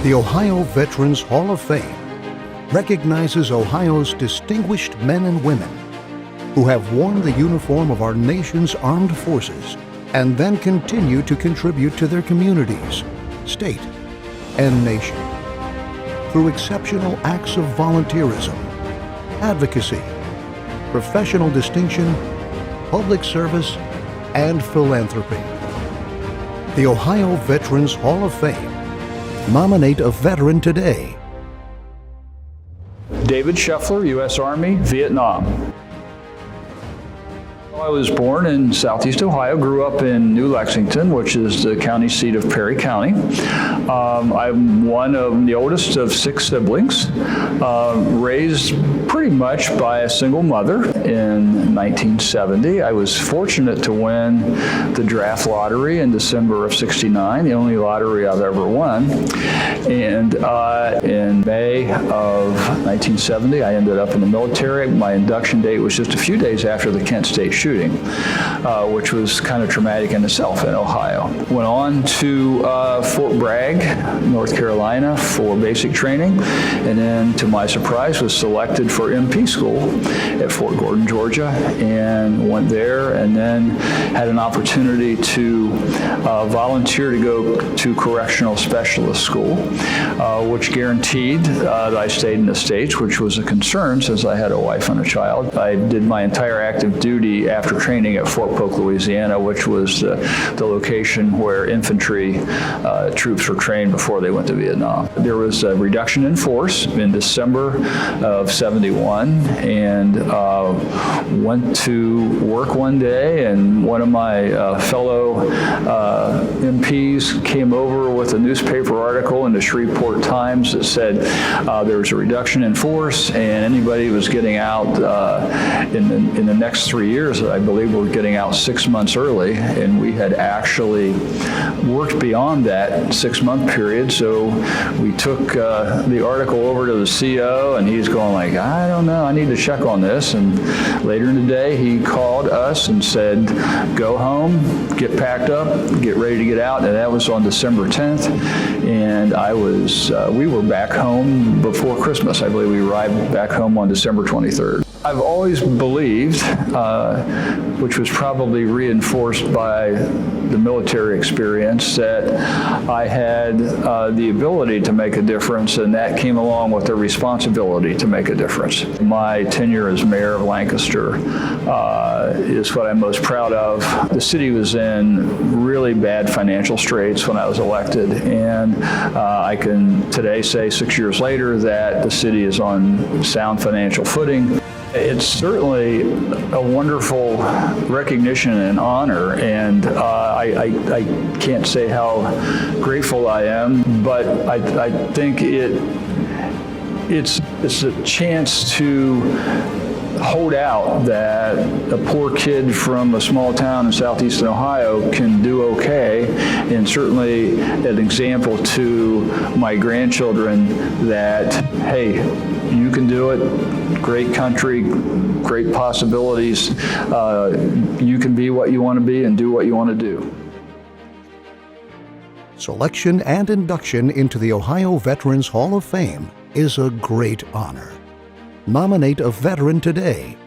The Ohio Veterans Hall of Fame recognizes Ohio's distinguished men and women who have worn the uniform of our nation's armed forces and then continue to contribute to their communities, state, and nation through exceptional acts of volunteerism, advocacy, professional distinction, public service, and philanthropy. The Ohio Veterans Hall of Fame. Nominate a veteran today. David Scheffler, U.S. Army, Vietnam. I was born in Southeast Ohio, grew up in New Lexington, which is the county seat of Perry County. I'm one of the oldest of 6 siblings, raised pretty much by a single mother in 1970. I was fortunate to win the draft lottery in December of '69, the only lottery I've ever won. And in May of 1970, I ended up in the military. My induction date was just a few days after the Kent State shooting, which was kind of traumatic in itself in Ohio. Went on to Fort Bragg, North Carolina for basic training, and then to my surprise was selected for MP school at Fort Gordon, Georgia, and went there, and then had an opportunity to volunteer to go to correctional specialist school, which guaranteed that I stayed in the States, which was a concern since I had a wife and a child. I did my entire active duty after training at Fort Polk, Louisiana, which was the location where infantry troops were trained before they went to Vietnam. There was a reduction in force in December of '71, and went to work one day, and one of my fellow MPs came over with a newspaper article in the Shreveport Times that said there was a reduction in force, and anybody who was getting out in the next 3 years, I believe we're getting out 6 months early, and we had actually worked beyond that 6-month period. So we took the article over to the CO, and he's going like, I don't know, I need to check on this. And later in the day, he called us and said, go home, get packed up, get ready to get out. And that was on December 10th. And we were back home before Christmas. I believe we arrived back home on December 23rd. I've always believed, which was probably reinforced by the military experience, that I had the ability to make a difference, and that came along with the responsibility to make a difference. My tenure as mayor of Lancaster is what I'm most proud of. The city was in really bad financial straits when I was elected, and I can today say 6 years later that the city is on sound financial footing. It's certainly a wonderful recognition and honor, and I can't say how grateful I am, but I think it's a chance to hold out that a poor kid from a small town in southeastern Ohio can do okay, and certainly an example to my grandchildren that, hey, you can do it. Great country, great possibilities. You can be what you want to be and do what you want to do. Selection and induction into the Ohio Veterans Hall of Fame is a great honor. Nominate a veteran today